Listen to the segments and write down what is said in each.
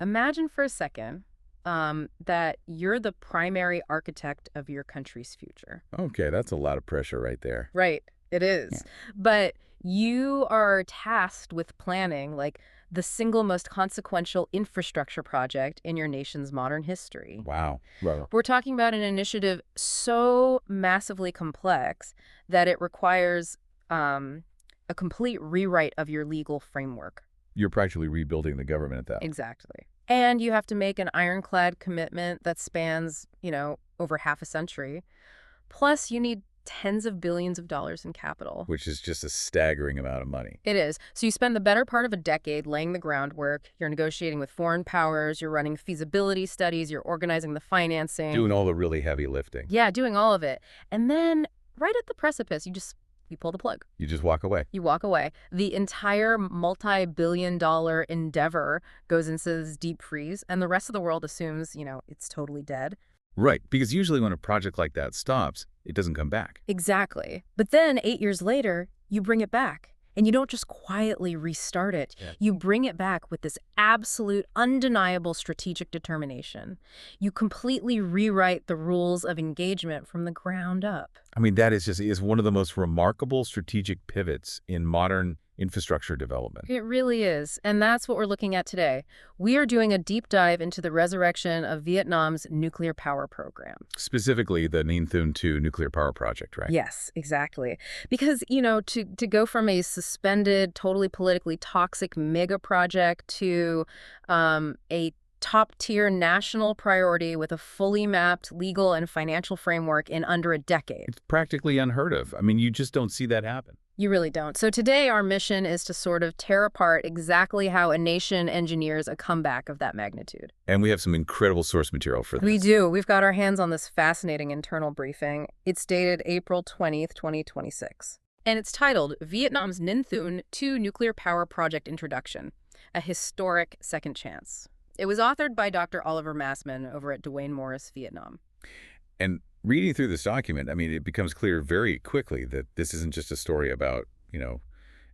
Imagine for a second that you're the primary architect of your country's future. Okay, that's a lot of pressure right there. Right, it Yeah. is. But you are tasked with planning, like, the single most consequential infrastructure project in your nation's modern history. Wow. Well, We're talking about an initiative so massively complex that it requires a complete rewrite of your legal framework. you're practically rebuilding the government at that. Exactly. And you have to make an ironclad commitment that spans, over half a century. Plus, you need tens of billions of dollars in capital. Which is just a staggering amount of money. It is. So you spend the better part of a decade laying the groundwork. You're negotiating with foreign powers. You're running feasibility studies. You're organizing the financing. Doing all the really heavy lifting. Yeah, doing all of it. And then right at the precipice, you pull the plug. You just walk away. You walk away. The entire multi-billion-dollar endeavor goes into this deep freeze, and the rest of the world assumes, it's totally dead. Right, because usually when a project like that stops, it doesn't come back. Exactly. But then 8 years later, you bring it back. And you don't just quietly restart it. Yeah. You bring it back with this absolute, undeniable strategic determination. You completely rewrite the rules of engagement from the ground up. I mean, that is one of the most remarkable strategic pivots in modern infrastructure development. It really is. And that's what we're looking at today. We are doing a deep dive into the resurrection of Vietnam's nuclear power program. Specifically, the Ninh Thuan 2 nuclear power project, right? Yes, exactly. Because, to go from a suspended, totally politically toxic mega project to a top-tier national priority with a fully mapped legal and financial framework in under a decade. It's practically unheard of. I mean, you just don't see that happen. You really don't. So today our mission is to sort of tear apart exactly how a nation engineers a comeback of that magnitude. And we have some incredible source material for this. We do. We've got our hands on this fascinating internal briefing. It's dated April 20th, 2026. And it's titled Vietnam's Ninh Thuan 2 Nuclear Power Project Introduction, a Historic Second Chance. It was authored by Dr. Oliver Massman over at Duane Morris, Vietnam. And reading through this document, I mean, it becomes clear very quickly that this isn't just a story about,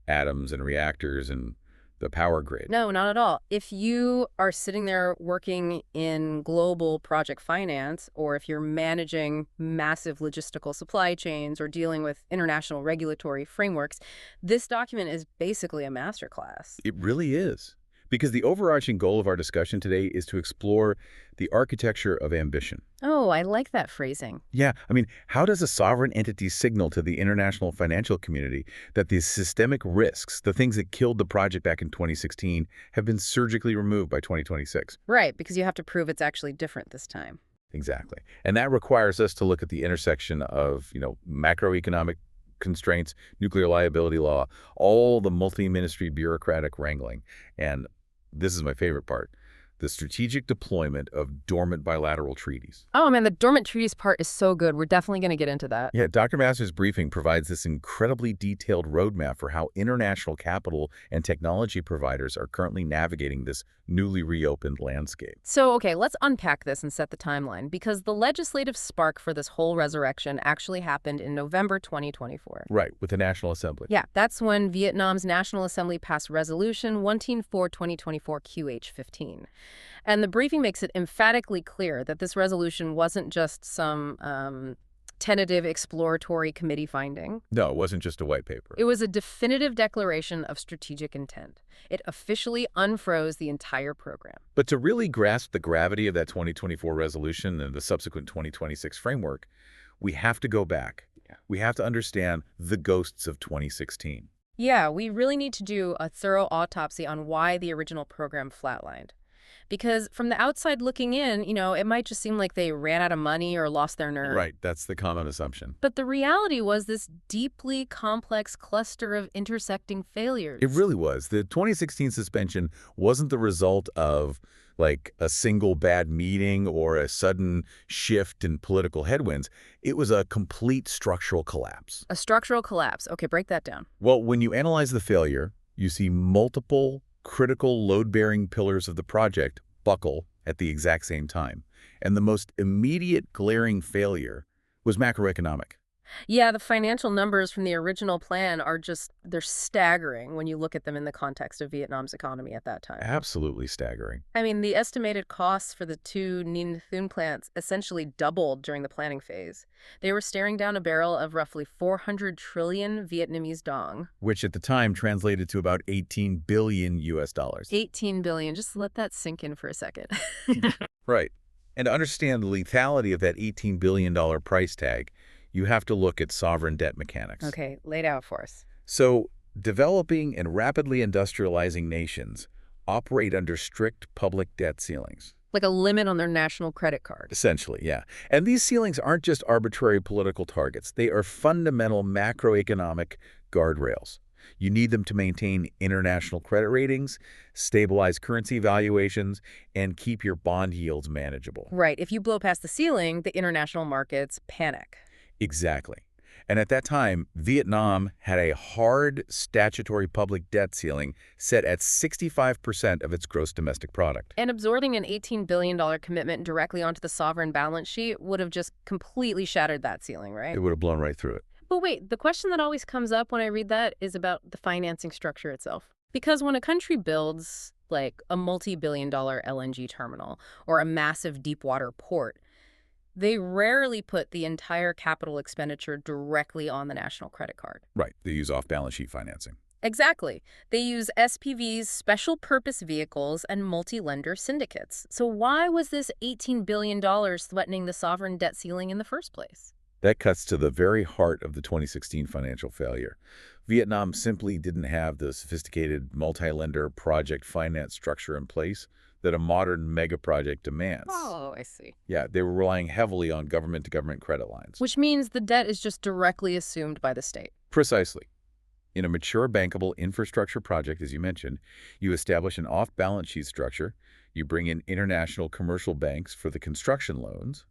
atoms and reactors and the power grid. No, not at all. If you are sitting there working in global project finance, or if you're managing massive logistical supply chains or dealing with international regulatory frameworks, this document is basically a masterclass. It really is. Because the overarching goal of our discussion today is to explore the architecture of ambition. Oh, I like that phrasing. Yeah, I mean, how does a sovereign entity signal to the international financial community that these systemic risks, the things that killed the project back in 2016, have been surgically removed by 2026? Right, because you have to prove it's actually different this time. Exactly. And that requires us to look at the intersection of, macroeconomic constraints, nuclear liability law, all the multi-ministry bureaucratic wrangling. And this is my favorite part, the strategic deployment of dormant bilateral treaties. Oh, man, the dormant treaties part is so good. We're definitely going to get into that. Yeah, Dr. Masters' briefing provides this incredibly detailed roadmap for how international capital and technology providers are currently navigating this newly reopened landscape. So, okay, let's unpack this and set the timeline, because the legislative spark for this whole resurrection actually happened in November 2024. Right, with the National Assembly. Yeah, that's when Vietnam's National Assembly passed Resolution 194-2024 QH15. And the briefing makes it emphatically clear that this resolution wasn't just some tentative exploratory committee finding. No, it wasn't just a white paper. It was a definitive declaration of strategic intent. It officially unfroze the entire program. But to really grasp the gravity of that 2024 resolution and the subsequent 2026 framework, we have to go back. We have to understand the ghosts of 2016. Yeah, we really need to do a thorough autopsy on why the original program flatlined. Because from the outside looking in, it might just seem like they ran out of money or lost their nerve. Right, that's the common assumption. But the reality was this deeply complex cluster of intersecting failures. It really was. The 2016 suspension wasn't the result of, a single bad meeting or a sudden shift in political headwinds. It was a complete structural collapse. A structural collapse. Okay, break that down. Well, when you analyze the failure, you see multiple critical load-bearing pillars of the project buckle at the exact same time. And the most immediate glaring failure was macroeconomic. Yeah, the financial numbers from the original plan are just, they're staggering when you look at them in the context of Vietnam's economy at that time. Absolutely staggering. I mean, the estimated costs for the two Ninh Thuan plants essentially doubled during the planning phase. They were staring down a barrel of roughly 400 trillion Vietnamese dong. Which at the time translated to about 18 billion US dollars. 18 billion. Just let that sink in for a second. Right. And to understand the lethality of that $18 billion price tag, you have to look at sovereign debt mechanics. Okay, lay it out for us. So, developing and rapidly industrializing nations operate under strict public debt ceilings. Like a limit on their national credit card. Essentially, yeah. And these ceilings aren't just arbitrary political targets. They are fundamental macroeconomic guardrails. You need them to maintain international credit ratings, stabilize currency valuations, and keep your bond yields manageable. Right. If you blow past the ceiling, the international markets panic. Exactly. And at that time, Vietnam had a hard statutory public debt ceiling set at 65% of its gross domestic product. And absorbing an $18 billion commitment directly onto the sovereign balance sheet would have just completely shattered that ceiling, right? It would have blown right through it. But wait, the question that always comes up when I read that is about the financing structure itself. Because when a country builds, like, a multi-billion-dollar LNG terminal or a massive deep-water port, they rarely put the entire capital expenditure directly on the national credit card. Right. They use off-balance sheet financing. Exactly. They use SPVs, special purpose vehicles, and multi-lender syndicates. So why was this $18 billion threatening the sovereign debt ceiling in the first place? That cuts to the very heart of the 2016 financial failure. Vietnam simply didn't have the sophisticated multi-lender project finance structure in place that a modern mega project demands. Oh, I see. Yeah, they were relying heavily on government-to-government credit lines. Which means the debt is just directly assumed by the state. Precisely. In a mature bankable infrastructure project, as you mentioned, you establish an off-balance sheet structure, you bring in international commercial banks for the construction loans,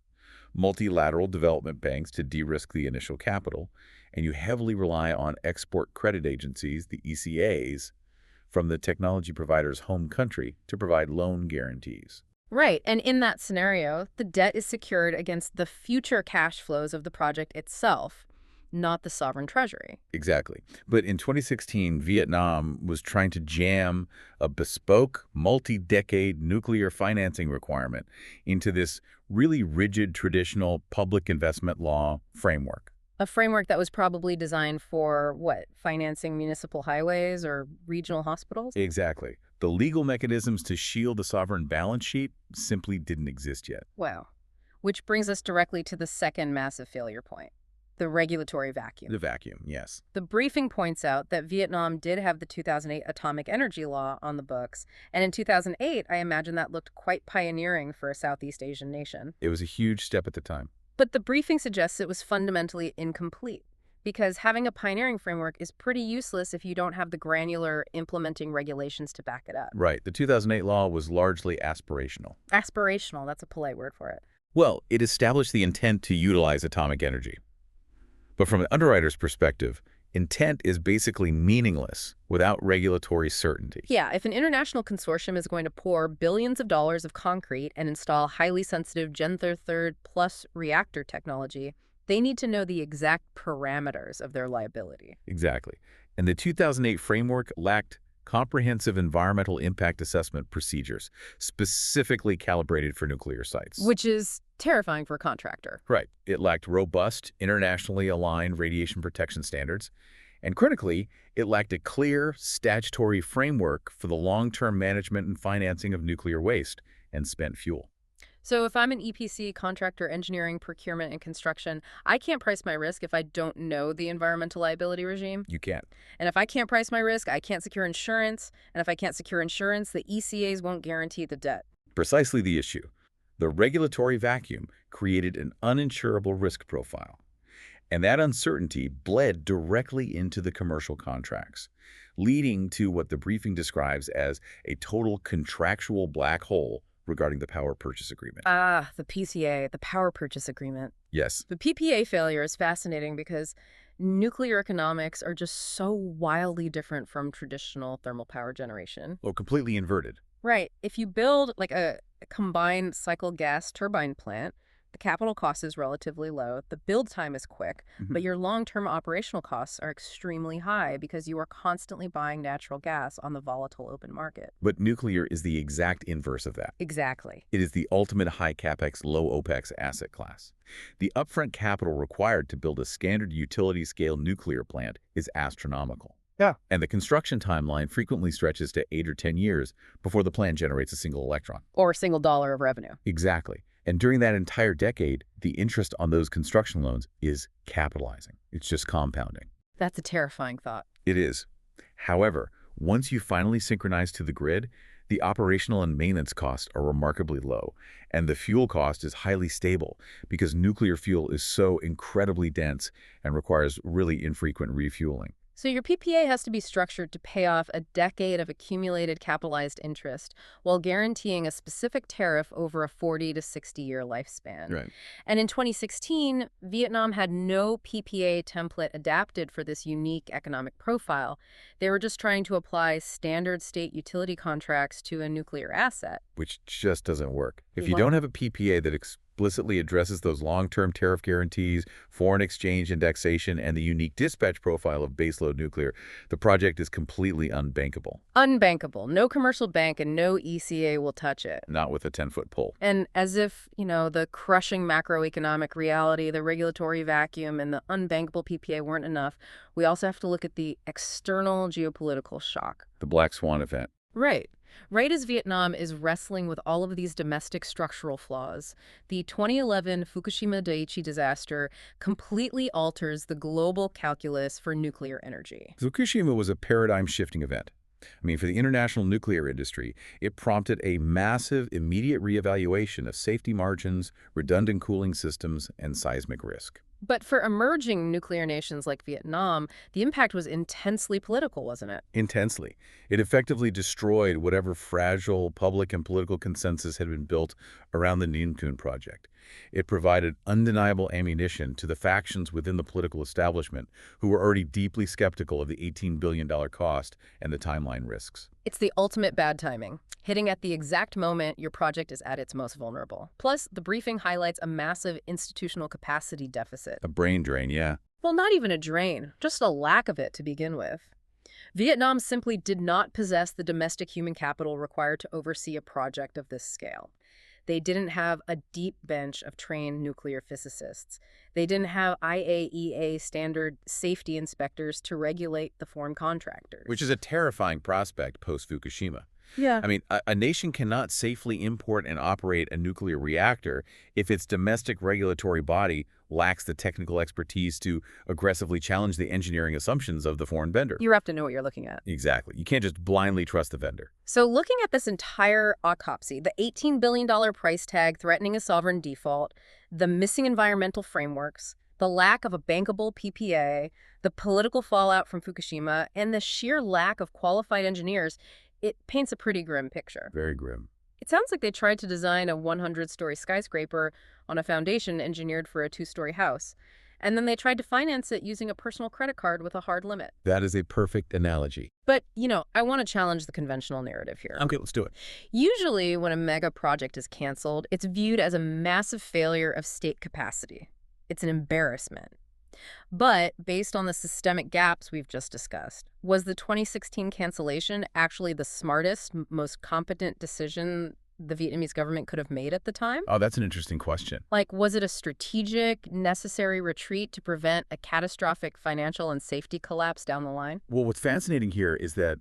multilateral development banks to de-risk the initial capital, and you heavily rely on export credit agencies, the ECAs, from the technology provider's home country to provide loan guarantees. Right, and in that scenario, the debt is secured against the future cash flows of the project itself, not the sovereign treasury. Exactly. But in 2016, Vietnam was trying to jam a bespoke, multi-decade nuclear financing requirement into this really rigid traditional public investment law framework. A framework that was probably designed for, what, financing municipal highways or regional hospitals? Exactly. The legal mechanisms to shield the sovereign balance sheet simply didn't exist yet. Wow. Which brings us directly to the second massive failure point, the regulatory vacuum. The vacuum, yes. The briefing points out that Vietnam did have the 2008 Atomic Energy Law on the books, and in 2008, I imagine that looked quite pioneering for a Southeast Asian nation. It was a huge step at the time. But the briefing suggests it was fundamentally incomplete, because having a pioneering framework is pretty useless if you don't have the granular implementing regulations to back it up. Right. The 2008 law was largely aspirational. Aspirational, that's a polite word for it. Well, it established the intent to utilize atomic energy. But from an underwriter's perspective, intent is basically meaningless without regulatory certainty. Yeah, if an international consortium is going to pour billions of dollars of concrete and install highly sensitive Gen 3 plus reactor technology, they need to know the exact parameters of their liability. Exactly. And the 2008 framework lacked comprehensive environmental impact assessment procedures, specifically calibrated for nuclear sites. Which is terrifying for a contractor. Right. It lacked robust, internationally aligned radiation protection standards. And critically, it lacked a clear statutory framework for the long-term management and financing of nuclear waste and spent fuel. So if I'm an EPC, contractor, engineering, procurement, and construction, I can't price my risk if I don't know the environmental liability regime. You can't. And if I can't price my risk, I can't secure insurance. And if I can't secure insurance, the ECAs won't guarantee the debt. Precisely the issue. The regulatory vacuum created an uninsurable risk profile. And that uncertainty bled directly into the commercial contracts, leading to what the briefing describes as a total contractual black hole regarding the power purchase agreement. Ah, the PCA, the power purchase agreement. Yes. The PPA failure is fascinating because nuclear economics are just so wildly different from traditional thermal power generation. Or completely inverted. Right. If you build like a combined cycle gas turbine plant, The capital cost is relatively low, the build time is quick, Mhm. but your long-term operational costs are extremely high because you are constantly buying natural gas on the volatile open market. But nuclear is the exact inverse of that. Exactly. It is the ultimate high capex, low OPEX asset class. The upfront capital required to build a standard utility-scale nuclear plant is astronomical. Yeah. And the construction timeline frequently stretches to 8 or 10 years before the plant generates a single electron. Or a single dollar of revenue. Exactly. And during that entire decade, the interest on those construction loans is capitalizing. It's just compounding. That's a terrifying thought. It is. However, once you finally synchronize to the grid, the operational and maintenance costs are remarkably low, and the fuel cost is highly stable because nuclear fuel is so incredibly dense and requires really infrequent refueling. So your PPA has to be structured to pay off a decade of accumulated capitalized interest while guaranteeing a specific tariff over a 40 to 60-year lifespan. Right. And in 2016, Vietnam had no PPA template adapted for this unique economic profile. They were just trying to apply standard state utility contracts to a nuclear asset. Which just doesn't work. If you Wow. don't have a PPA that explicitly addresses those long-term tariff guarantees, foreign exchange indexation, and the unique dispatch profile of baseload nuclear, the project is completely unbankable. Unbankable. No commercial bank and no ECA will touch it. Not with a 10-foot pole. And as if, the crushing macroeconomic reality, the regulatory vacuum, and the unbankable PPA weren't enough, we also have to look at the external geopolitical shock. The Black Swan event. Right. Right as Vietnam is wrestling with all of these domestic structural flaws, the 2011 Fukushima Daiichi disaster completely alters the global calculus for nuclear energy. Fukushima was a paradigm-shifting event. For the international nuclear industry, it prompted a massive, immediate reevaluation of safety margins, redundant cooling systems, and seismic risk. But for emerging nuclear nations like Vietnam, the impact was intensely political, wasn't it? Intensely. It effectively destroyed whatever fragile public and political consensus had been built around the Ninh Thuan project. It provided undeniable ammunition to the factions within the political establishment who were already deeply skeptical of the $18 billion cost and the timeline risks. It's the ultimate bad timing, hitting at the exact moment your project is at its most vulnerable. Plus, the briefing highlights a massive institutional capacity deficit. A brain drain, yeah. Well, not even a drain, just a lack of it to begin with. Vietnam simply did not possess the domestic human capital required to oversee a project of this scale. They didn't have a deep bench of trained nuclear physicists. They didn't have IAEA standard safety inspectors to regulate the foreign contractors. Which is a terrifying prospect post-Fukushima. Yeah. A nation cannot safely import and operate a nuclear reactor if its domestic regulatory body lacks the technical expertise to aggressively challenge the engineering assumptions of the foreign vendor. You have to know what you're looking at. Exactly. You can't just blindly trust the vendor. So looking at this entire autopsy, the $18 billion price tag threatening a sovereign default, the missing environmental frameworks, the lack of a bankable PPA, the political fallout from Fukushima, and the sheer lack of qualified engineers, it paints a pretty grim picture. Very grim. It sounds like they tried to design a 100-story skyscraper on a foundation engineered for a 2-story house. And then they tried to finance it using a personal credit card with a hard limit. That is a perfect analogy. But, I want to challenge the conventional narrative here. Okay, let's do it. Usually, when a mega project is canceled, it's viewed as a massive failure of state capacity. It's an embarrassment. But based on the systemic gaps we've just discussed, was the 2016 cancellation actually the smartest, most competent decision the Vietnamese government could have made at the time? Oh, that's an interesting question. Was it a strategic, necessary retreat to prevent a catastrophic financial and safety collapse down the line? Well, what's fascinating here is that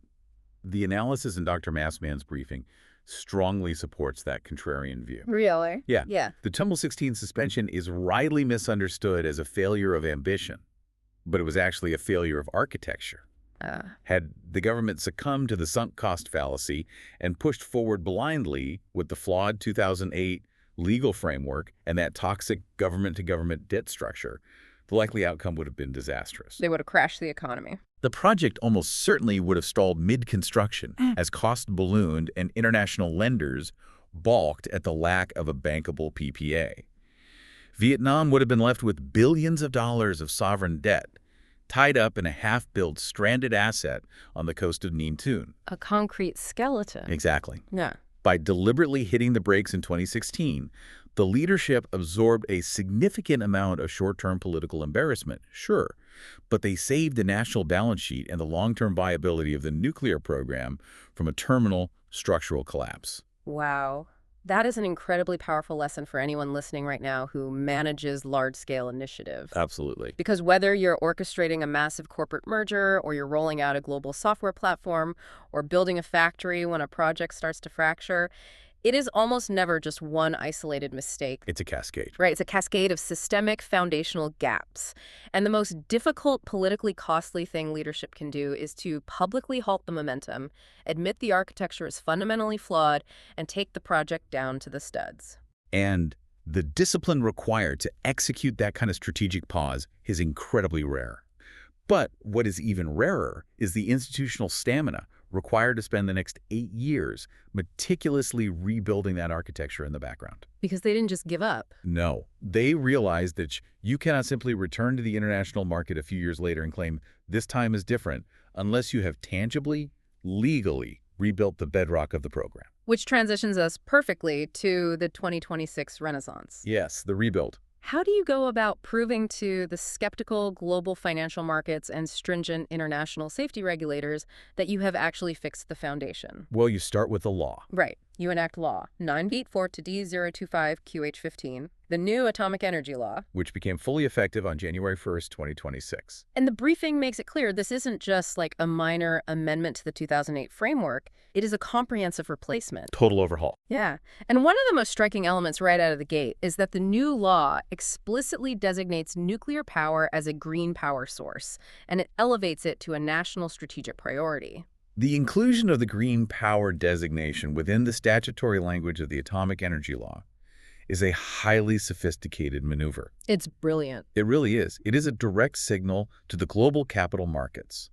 the analysis in Dr. Massman's briefing strongly supports that contrarian view. Really? Yeah. Yeah. The Tumble 16 suspension is widely misunderstood as a failure of ambition, but it was actually a failure of architecture. Had the government succumbed to the sunk cost fallacy and pushed forward blindly with the flawed 2008 legal framework and that toxic government-to-government debt structure, the likely outcome would have been disastrous. They would have crashed the economy. The project almost certainly would have stalled mid-construction as cost ballooned and international lenders balked at the lack of a bankable PPA. Vietnam would have been left with billions of dollars of sovereign debt, tied up in a half-built stranded asset on the coast of Ninh Thuan. A concrete skeleton. Exactly. Yeah. By deliberately hitting the brakes in 2016, The leadership absorbed a significant amount of short-term political embarrassment, sure, but they saved the national balance sheet and the long-term viability of the nuclear program from a terminal structural collapse. Wow. That is an incredibly powerful lesson for anyone listening right now who manages large-scale initiatives. Absolutely. Because whether you're orchestrating a massive corporate merger, or you're rolling out a global software platform, or building a factory when a project starts to fracture, it is almost never just one isolated mistake. It's a cascade. Right, it's a cascade of systemic foundational gaps. And the most difficult, politically costly thing leadership can do is to publicly halt the momentum, admit the architecture is fundamentally flawed, and take the project down to the studs. And the discipline required to execute that kind of strategic pause is incredibly rare. But what is even rarer is the institutional stamina required to spend the next 8 years meticulously rebuilding that architecture in the background. Because they didn't just give up. No, they realized that you cannot simply return to the international market a few years later and claim this time is different unless you have tangibly, legally rebuilt the bedrock of the program. Which transitions us perfectly to the 2026 Renaissance. Yes, the rebuild. How do you go about proving to the skeptical global financial markets and stringent international safety regulators that you have actually fixed the foundation? Well, you start with the law. Right. You enact law 9-4-D-025-QH15, the new atomic energy law, Which became fully effective on January 1st, 2026. and the briefing makes it clear this isn't just like a minor amendment to the 2008 framework. It is a comprehensive replacement. Total overhaul. Yeah. And one of the most striking elements right out of the gate is that the new law explicitly designates nuclear power as a green power source, and it elevates it to a national strategic priority. The inclusion of the green power designation within the statutory language of the atomic energy law is a highly sophisticated maneuver. It's brilliant. It really is. It is a direct signal to the global capital markets.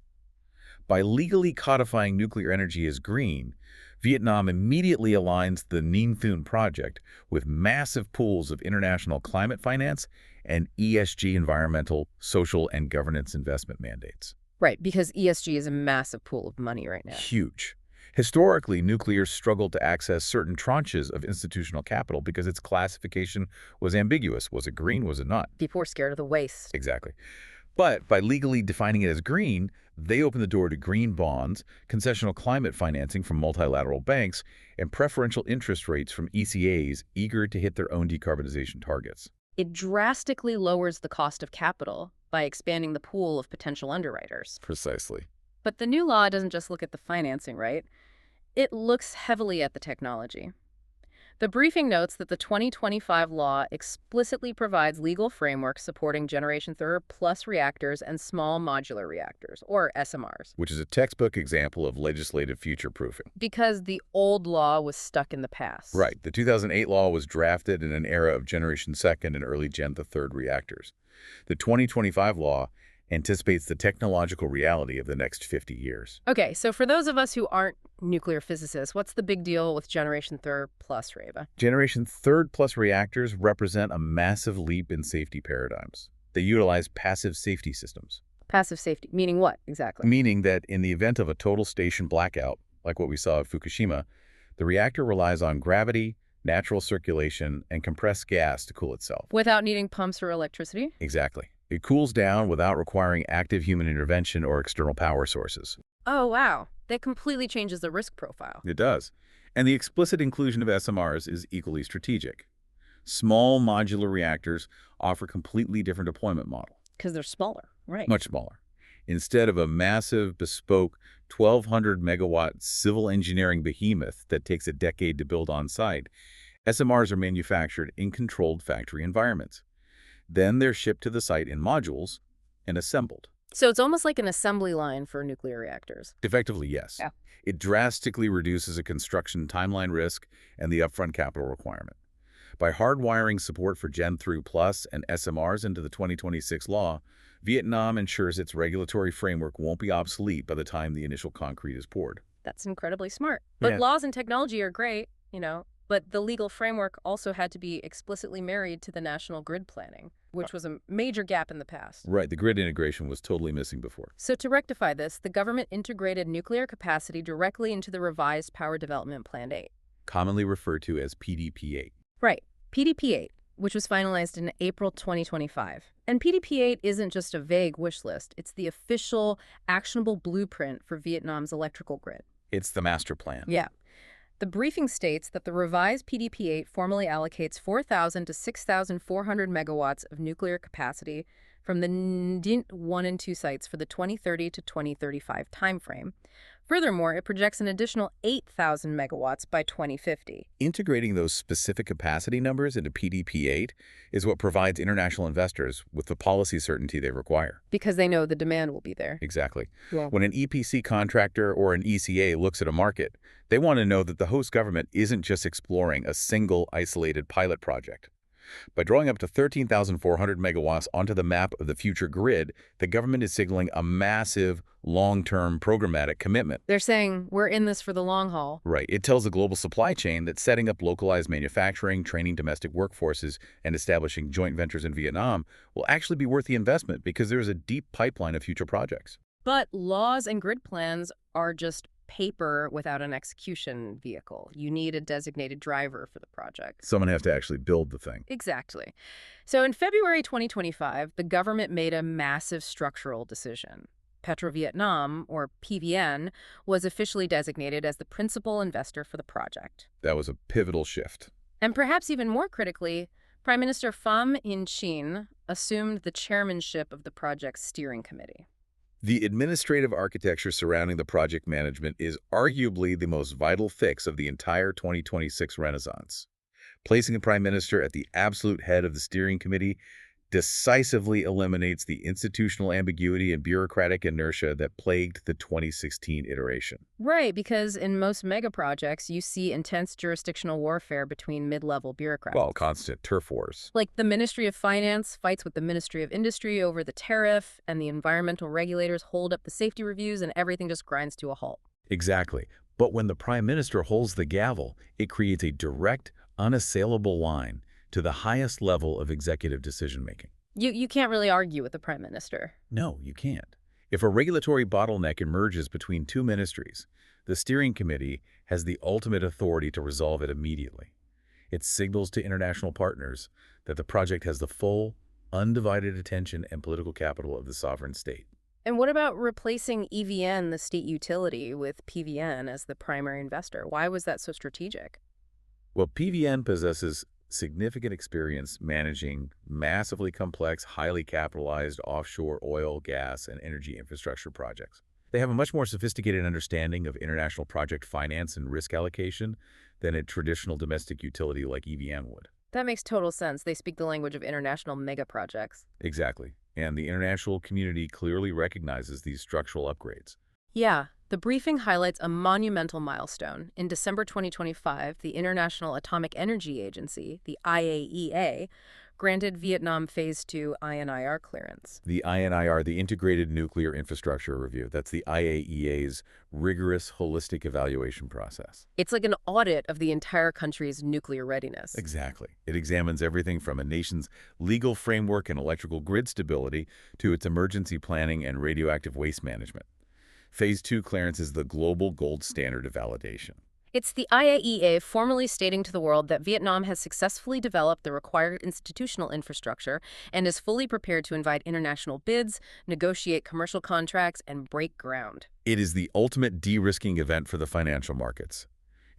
By legally codifying nuclear energy as green, Vietnam immediately aligns the Ninh Thuan project with massive pools of international climate finance and ESG environmental, social, and governance investment mandates. Right, because ESG is a massive pool of money right now. Huge. Historically, nuclear struggled to access certain tranches of institutional capital because its classification was ambiguous. Was it green? Was it not? People were scared of the waste. Exactly. But by legally defining it as green, they open the door to green bonds, concessional climate financing from multilateral banks, and preferential interest rates from ECAs eager to hit their own decarbonization targets. It drastically lowers the cost of capital by expanding the pool of potential underwriters. Precisely. But the new law doesn't just look at the financing, right? It looks heavily at the technology. The briefing notes that the 2025 law explicitly provides legal frameworks supporting Generation 3 plus reactors and small modular reactors, or SMRs. Which is a textbook example of legislative future-proofing. Because the old law was stuck in the past. Right. The 2008 law was drafted in an era of Generation 2nd and early Gen 3 reactors. The 2025 law anticipates the technological reality of the next 50 years. Okay, so for those of us who aren't nuclear physicists, what's the big deal with Generation 3 plus, Reva? Generation 3 plus reactors represent a massive leap in safety paradigms. They utilize passive safety systems. Passive safety, meaning what exactly? Meaning that in the event of a total station blackout, like what we saw at Fukushima, the reactor relies on gravity, natural circulation, and compressed gas to cool itself. Without needing pumps or electricity? Exactly. It cools down without requiring active human intervention or external power sources. Oh, wow. That completely changes the risk profile. It does. And the explicit inclusion of SMRs is equally strategic. Small modular reactors offer a completely different deployment model. Because they're smaller, right? Much smaller. Instead of a massive, bespoke, 1,200 megawatt civil engineering behemoth that takes a decade to build on site, SMRs are manufactured in controlled factory environments. Then they're shipped to the site in modules and assembled. So it's almost like an assembly line for nuclear reactors. Effectively, yes. Yeah. It drastically reduces a construction timeline risk and the upfront capital requirement. By hardwiring support for Gen 3 Plus and SMRs into the 2026 law, Vietnam ensures its regulatory framework won't be obsolete by the time the initial concrete is poured. That's incredibly smart. But Yeah. laws and technology are great, but the legal framework also had to be explicitly married to the national grid planning, which was a major gap in the past. Right, the grid integration was totally missing before. So to rectify this, the government integrated nuclear capacity directly into the revised Power Development Plan 8. Commonly referred to as PDP-8. Right. PDP-8, which was finalized in April 2025. And PDP-8 isn't just a vague wish list. It's the official, actionable blueprint for Vietnam's electrical grid. It's the master plan. Yeah. The briefing states that the revised PDP-8 formally allocates 4,000 to 6,400 megawatts of nuclear capacity from the Ninh 1 and 2 sites for the 2030 to 2035 timeframe. Furthermore, it projects an additional 8,000 megawatts by 2050. Integrating those specific capacity numbers into PDP-8 is what provides international investors with the policy certainty they require. Because they know the demand will be there. Exactly. Yeah. When an EPC contractor or an ECA looks at a market, they want to know that the host government isn't just exploring a single isolated pilot project. By drawing up to 13,400 megawatts onto the map of the future grid, the government is signaling a massive, long-term programmatic commitment. They're saying, we're in this for the long haul. Right. It tells the global supply chain that setting up localized manufacturing, training domestic workforces, and establishing joint ventures in Vietnam will actually be worth the investment because there is a deep pipeline of future projects. But laws and grid plans are just paper without an execution vehicle. You need a designated driver for the project. Someone has to actually build the thing. Exactly. So in February 2025, the government made a massive structural decision. PetroVietnam, or PVN, was officially designated as the principal investor for the project. That was a pivotal shift. And perhaps even more critically, Prime Minister Pham Minh Chinh assumed the chairmanship of the project's steering committee. The administrative architecture surrounding the project management is arguably the most vital fix of the entire 2026 renaissance. Placing a prime minister at the absolute head of the steering committee decisively eliminates the institutional ambiguity and bureaucratic inertia that plagued the 2016 iteration. Right, because in most mega projects, you see intense jurisdictional warfare between mid-level bureaucrats. Well, constant turf wars. Like the Ministry of Finance fights with the Ministry of Industry over the tariff, and the environmental regulators hold up the safety reviews, and everything just grinds to a halt. Exactly. But when the prime minister holds the gavel, it creates a direct, unassailable line to the highest level of executive decision-making. You can't really argue with the prime minister. No, you can't. If a regulatory bottleneck emerges between two ministries, the steering committee has the ultimate authority to resolve it immediately. It signals to international partners that the project has the full, undivided attention and political capital of the sovereign state. And what about replacing EVN, the state utility, with PVN as the primary investor? Why was that so strategic? Well, PVN possesses significant experience managing massively complex, highly capitalized offshore oil, gas, and energy infrastructure projects. They have a much more sophisticated understanding of international project finance and risk allocation than a traditional domestic utility like EVN would. That makes total sense. They speak the language of international mega projects. Exactly. And the international community clearly recognizes these structural upgrades. Yeah. The briefing highlights a monumental milestone. In December 2025, the International Atomic Energy Agency, the IAEA, granted Vietnam Phase 2 INIR clearance. The INIR, the Integrated Nuclear Infrastructure Review, that's the IAEA's rigorous, holistic evaluation process. It's like an audit of the entire country's nuclear readiness. Exactly. It examines everything from a nation's legal framework and electrical grid stability to its emergency planning and radioactive waste management. Phase 2 clearance is the global gold standard of validation. It's the IAEA formally stating to the world that Vietnam has successfully developed the required institutional infrastructure and is fully prepared to invite international bids, negotiate commercial contracts, and break ground. It is the ultimate de-risking event for the financial markets.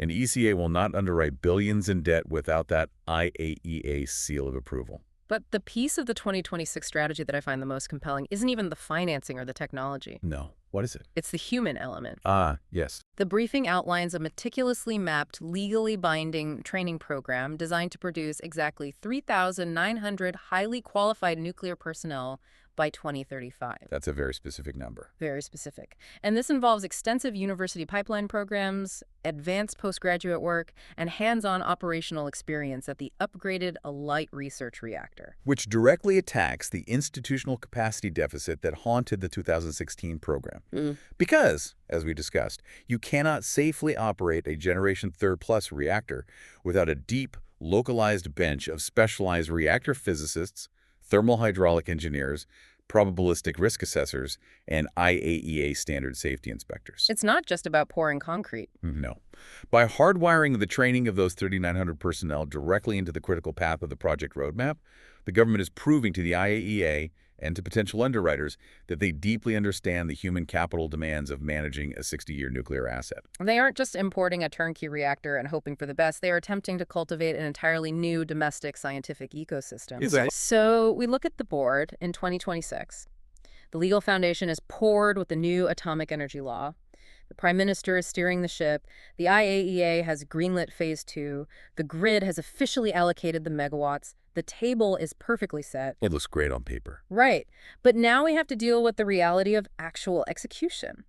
An ECA will not underwrite billions in debt without that IAEA seal of approval. But the piece of the 2026 strategy that I find the most compelling isn't even the financing or the technology. No. What is it? It's the human element. Ah, yes. The briefing outlines a meticulously mapped, legally binding training program designed to produce exactly 3,900 highly qualified nuclear personnel by 2035. That's a very specific number. Very specific. And this involves extensive university pipeline programs, advanced postgraduate work, and hands-on operational experience at the upgraded Light Research Reactor. Which directly attacks the institutional capacity deficit that haunted the 2016 program. Because, as we discussed, you cannot safely operate a Generation 3+ reactor without a deep, localized bench of specialized reactor physicists, thermal hydraulic engineers, probabilistic risk assessors, and IAEA standard safety inspectors. It's not just about pouring concrete. No. By hardwiring the training of those 3,900 personnel directly into the critical path of the project roadmap, the government is proving to the IAEA and to potential underwriters that they deeply understand the human capital demands of managing a 60-year nuclear asset. They aren't just importing a turnkey reactor and hoping for the best. They are attempting to cultivate an entirely new domestic scientific ecosystem. Exactly. So we look at the board in 2026. The legal foundation is poured with the new atomic energy law. The Prime Minister is steering the ship. The IAEA has greenlit Phase 2. The grid has officially allocated the megawatts. The table is perfectly set. It looks great on paper. Right. But now we have to deal with the reality of actual execution.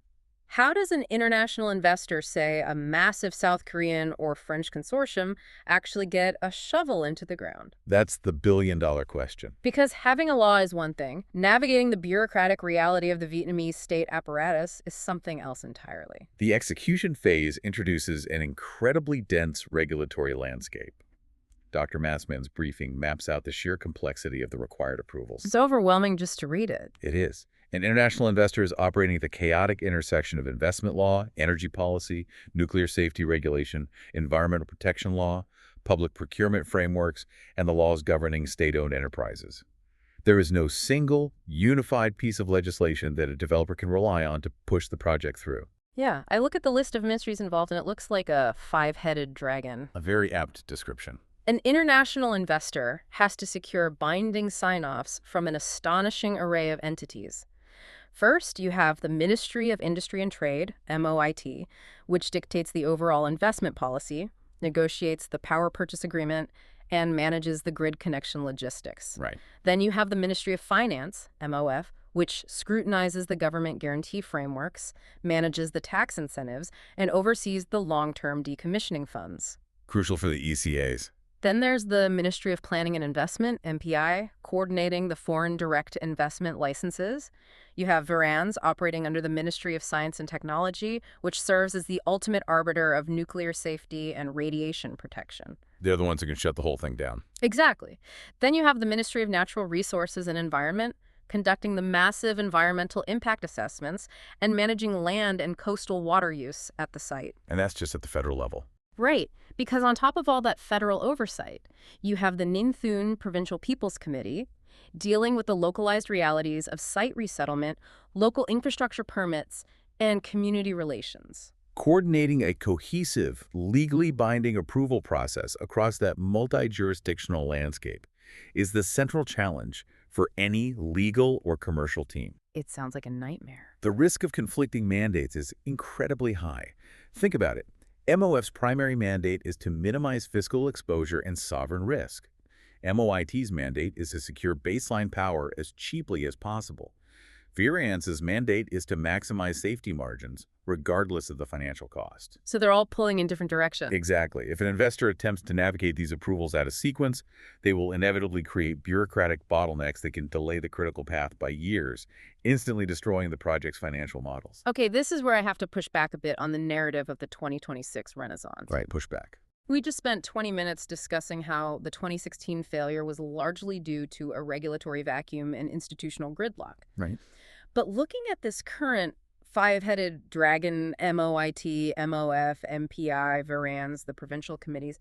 How does an international investor, say a massive South Korean or French consortium, actually get a shovel into the ground? That's the billion-dollar question. Because having a law is one thing. Navigating the bureaucratic reality of the Vietnamese state apparatus is something else entirely. The execution phase introduces an incredibly dense regulatory landscape. Dr. Massman's briefing maps out the sheer complexity of the required approvals. It's overwhelming just to read it. It is. And international investors operating at the chaotic intersection of investment law, energy policy, nuclear safety regulation, environmental protection law, public procurement frameworks, and the laws governing state-owned enterprises. There is no single, unified piece of legislation that a developer can rely on to push the project through. Yeah, I look at the list of ministries involved and it looks like a five-headed dragon. A very apt description. An international investor has to secure binding sign-offs from an astonishing array of entities. First, you have the Ministry of Industry and Trade, MOIT, which dictates the overall investment policy, negotiates the power purchase agreement, and manages the grid connection logistics. Right. Then you have the Ministry of Finance, MOF, which scrutinizes the government guarantee frameworks, manages the tax incentives, and oversees the long-term decommissioning funds. Crucial for the ECAs. Then there's the Ministry of Planning and Investment, MPI, coordinating the foreign direct investment licenses. You have VRANS operating under the Ministry of Science and Technology, which serves as the ultimate arbiter of nuclear safety and radiation protection. They're the ones who can shut the whole thing down. Exactly. Then you have the Ministry of Natural Resources and Environment, conducting the massive environmental impact assessments and managing land and coastal water use at the site. And that's just at the federal level. Right, because on top of all that federal oversight, you have the Ninh Thuan Provincial People's Committee dealing with the localized realities of site resettlement, local infrastructure permits, and community relations. Coordinating a cohesive, legally binding approval process across that multi-jurisdictional landscape is the central challenge for any legal or commercial team. It sounds like a nightmare. The risk of conflicting mandates is incredibly high. Think about it. MOF's primary mandate is to minimize fiscal exposure and sovereign risk. MOIT's mandate is to secure baseline power as cheaply as possible. VRANS's mandate is to maximize safety margins, regardless of the financial cost. So they're all pulling in different directions. Exactly. If an investor attempts to navigate these approvals out of sequence, they will inevitably create bureaucratic bottlenecks that can delay the critical path by years, instantly destroying the project's financial models. Okay, this is where I have to push back a bit on the narrative of the 2026 Renaissance. Right, push back. We just spent 20 minutes discussing how the 2016 failure was largely due to a regulatory vacuum and institutional gridlock. Right. But looking at this current five-headed dragon, MOIT, MOF, MPI, VRANS, the provincial committees,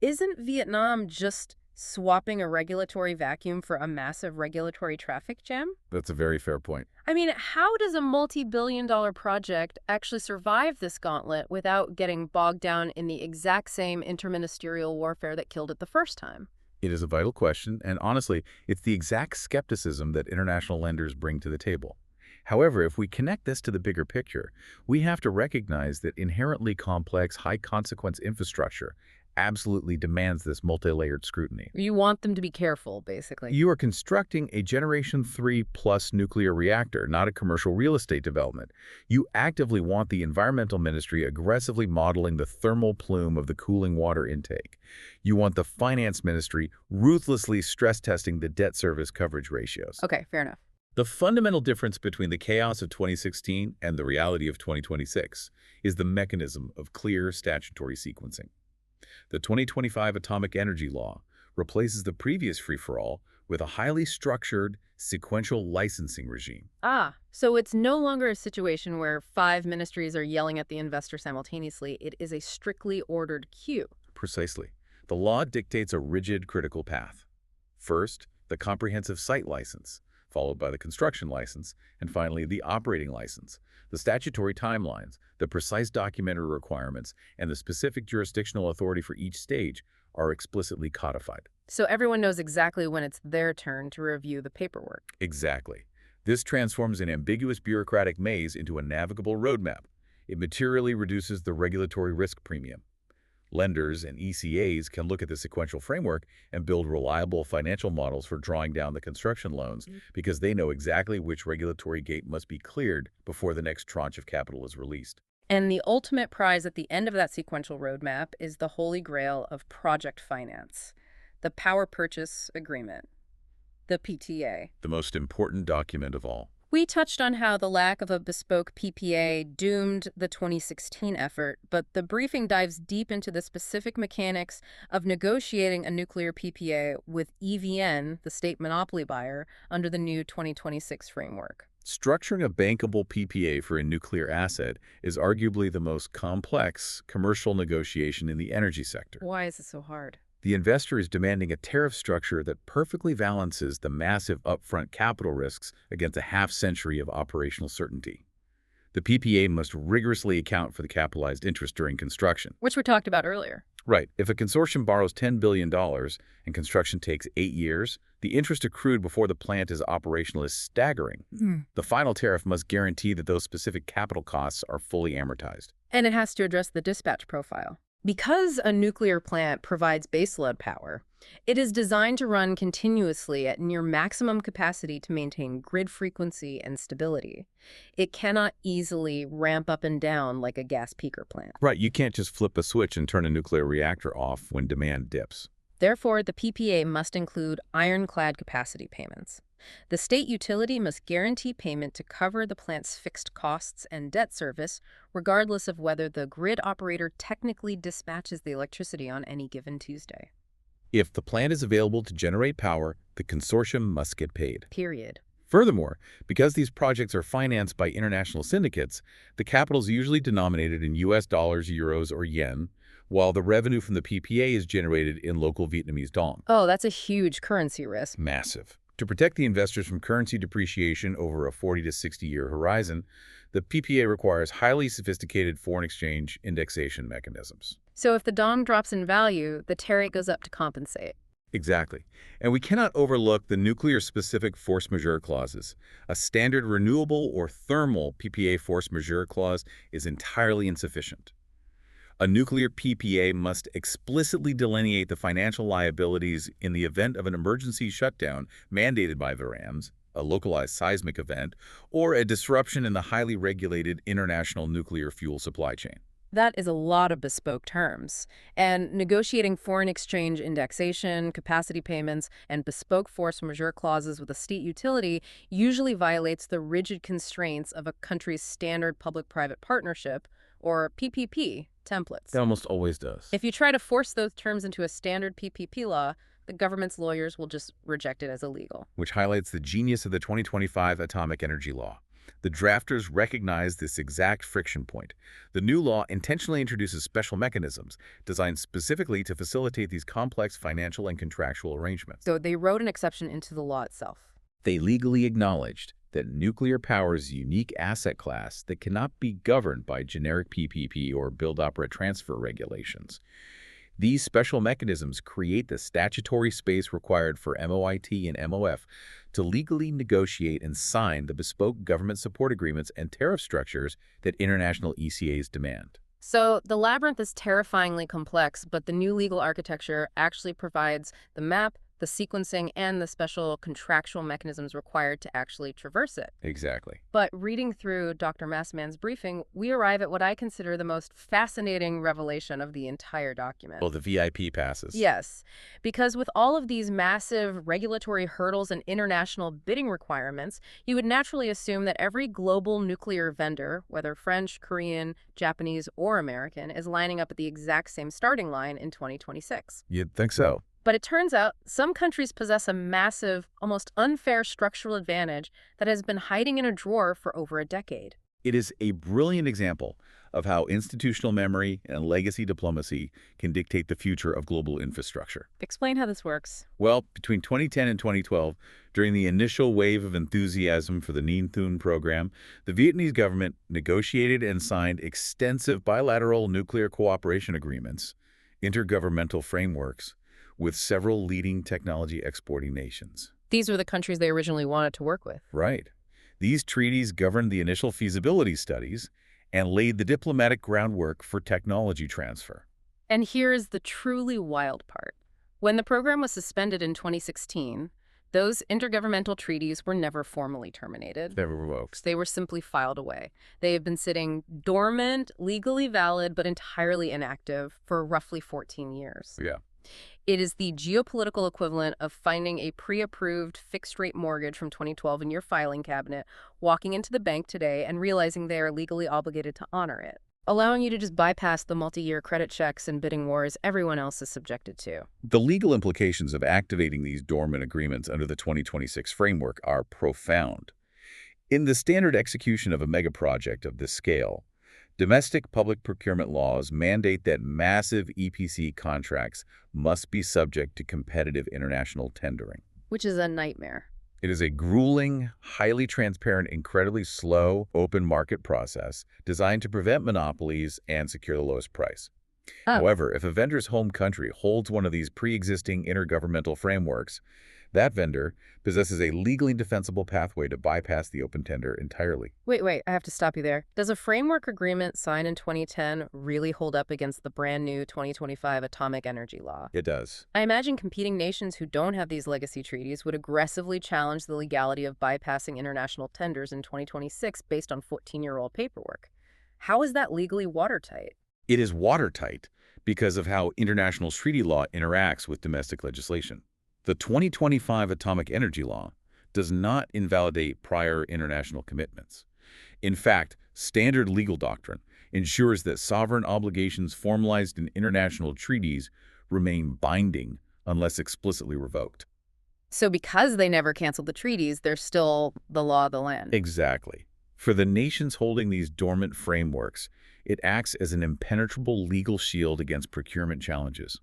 isn't Vietnam just swapping a regulatory vacuum for a massive regulatory traffic jam? That's a very fair point. I mean, how does a multi-billion-dollar project actually survive this gauntlet without getting bogged down in the exact same interministerial warfare that killed it the first time? It is a vital question, and honestly, it's the exact skepticism that international lenders bring to the table. However, if we connect this to the bigger picture, we have to recognize that inherently complex, high-consequence infrastructure absolutely demands this multi-layered scrutiny. You want them to be careful, basically. You are constructing a Generation 3 plus nuclear reactor, not a commercial real estate development. You actively want the Environmental Ministry aggressively modeling the thermal plume of the cooling water intake. You want the Finance Ministry ruthlessly stress-testing the debt service coverage ratios. Okay, fair enough. The fundamental difference between the chaos of 2016 and the reality of 2026 is the mechanism of clear statutory sequencing. The 2025 Atomic Energy Law replaces the previous free-for-all with a highly structured, sequential licensing regime. Ah, so it's no longer a situation where 5 ministries are yelling at the investor simultaneously. It is a strictly ordered queue. Precisely. The law dictates a rigid, critical path. First, the comprehensive site license, followed by the construction license, and finally the operating license. The statutory timelines, the precise documentary requirements, and the specific jurisdictional authority for each stage are explicitly codified. So everyone knows exactly when it's their turn to review the paperwork. Exactly. This transforms an ambiguous bureaucratic maze into a navigable roadmap. It materially reduces the regulatory risk premium. Lenders and ECAs can look at the sequential framework and build reliable financial models for drawing down the construction loans because they know exactly which regulatory gate must be cleared before the next tranche of capital is released. And the ultimate prize at the end of that sequential roadmap is the holy grail of project finance, the power purchase agreement, the PTA. The most important document of all. We touched on how the lack of a bespoke PPA doomed the 2016 effort, but the briefing dives deep into the specific mechanics of negotiating a nuclear PPA with EVN, the state monopoly buyer, under the new 2026 framework. Structuring a bankable PPA for a nuclear asset is arguably the most complex commercial negotiation in the energy sector. Why is it so hard? The investor is demanding a tariff structure that perfectly balances the massive upfront capital risks against a half-century of operational certainty. The PPA must rigorously account for the capitalized interest during construction. Which we talked about earlier. Right. If a consortium borrows $10 billion and construction takes 8 years, the interest accrued before the plant is operational is staggering. The final tariff must guarantee that those specific capital costs are fully amortized. And it has to address the dispatch profile. Because a nuclear plant provides baseload power, it is designed to run continuously at near maximum capacity to maintain grid frequency and stability. It cannot easily ramp up and down like a gas peaker plant. Right, you can't just flip a switch and turn a nuclear reactor off when demand dips. Therefore, the PPA must include ironclad capacity payments. The state utility must guarantee payment to cover the plant's fixed costs and debt service, regardless of whether the grid operator technically dispatches the electricity on any given Tuesday. If the plant is available to generate power, the consortium must get paid. Period. Furthermore, because these projects are financed by international syndicates, the capital is usually denominated in US dollars, euros, or yen, while the revenue from the PPA is generated in local Vietnamese dong. Oh, that's a huge currency risk. Massive. To protect the investors from currency depreciation over a 40 to 60-year horizon, the PPA requires highly sophisticated foreign exchange indexation mechanisms. So if the dong drops in value, the tariff goes up to compensate. Exactly. And we cannot overlook the nuclear-specific force majeure clauses. A standard renewable or thermal PPA force majeure clause is entirely insufficient. A nuclear PPA must explicitly delineate the financial liabilities in the event of an emergency shutdown mandated by the RAMs, a localized seismic event, or a disruption in the highly regulated international nuclear fuel supply chain. That is a lot of bespoke terms. And negotiating foreign exchange indexation, capacity payments, and bespoke force majeure clauses with a state utility usually violates the rigid constraints of a country's standard public-private partnership, or PPP, templates. It almost always does. If you try to force those terms into a standard PPP law, the government's lawyers will just reject it as illegal. Which highlights the genius of the 2025 Atomic Energy Law. The drafters recognize this exact friction point. The new law intentionally introduces special mechanisms designed specifically to facilitate these complex financial and contractual arrangements. So they wrote an exception into the law itself. They legally acknowledged that nuclear power is a unique asset class that cannot be governed by generic PPP or build-operate-transfer regulations. These special mechanisms create the statutory space required for MOIT and MOF to legally negotiate and sign the bespoke government support agreements and tariff structures that international ECAs demand. So the labyrinth is terrifyingly complex, but the new legal architecture actually provides the map, the sequencing, and the special contractual mechanisms required to actually traverse it. Exactly. But reading through Dr. Massman's briefing, we arrive at what I consider the most fascinating revelation of the entire document. Well, the VIP passes. Yes, because with all of these massive regulatory hurdles and international bidding requirements, you would naturally assume that every global nuclear vendor, whether French, Korean, Japanese, or American, is lining up at the exact same starting line in 2026. You'd think so. But it turns out some countries possess a massive, almost unfair structural advantage that has been hiding in a drawer for over a decade. It is a brilliant example of how institutional memory and legacy diplomacy can dictate the future of global infrastructure. Explain how this works. Well, between 2010 and 2012, during the initial wave of enthusiasm for the Ninh Thuan program, the Vietnamese government negotiated and signed extensive bilateral nuclear cooperation agreements, intergovernmental frameworks, with several leading technology exporting nations. These were the countries they originally wanted to work with. Right. These treaties governed the initial feasibility studies and laid the diplomatic groundwork for technology transfer. And here is the truly wild part. When the program was suspended in 2016, those intergovernmental treaties were never formally terminated. They were revoked. They were simply filed away. They have been sitting dormant, legally valid, but entirely inactive for roughly 14 years. Yeah. It is the geopolitical equivalent of finding a pre-approved fixed-rate mortgage from 2012 in your filing cabinet, walking into the bank today and realizing they are legally obligated to honor it, allowing you to just bypass the multi-year credit checks and bidding wars everyone else is subjected to. The legal implications of activating these dormant agreements under the 2026 framework are profound. In the standard execution of a megaproject of this scale, domestic public procurement laws mandate that massive EPC contracts must be subject to competitive international tendering. Which is a nightmare. It is a grueling, highly transparent, incredibly slow, open market process designed to prevent monopolies and secure the lowest price. However, if a vendor's home country holds one of these pre-existing intergovernmental frameworks, that vendor possesses a legally defensible pathway to bypass the open tender entirely. Wait, I have to stop you there. Does a framework agreement signed in 2010 really hold up against the brand new 2025 atomic energy law? It does. I imagine competing nations who don't have these legacy treaties would aggressively challenge the legality of bypassing international tenders in 2026 based on 14-year-old paperwork. How is that legally watertight? It is watertight because of how international treaty law interacts with domestic legislation. The 2025 Atomic Energy Law does not invalidate prior international commitments. In fact, standard legal doctrine ensures that sovereign obligations formalized in international treaties remain binding unless explicitly revoked. So because they never canceled the treaties, they're still the law of the land. Exactly. For the nations holding these dormant frameworks, it acts as an impenetrable legal shield against procurement challenges.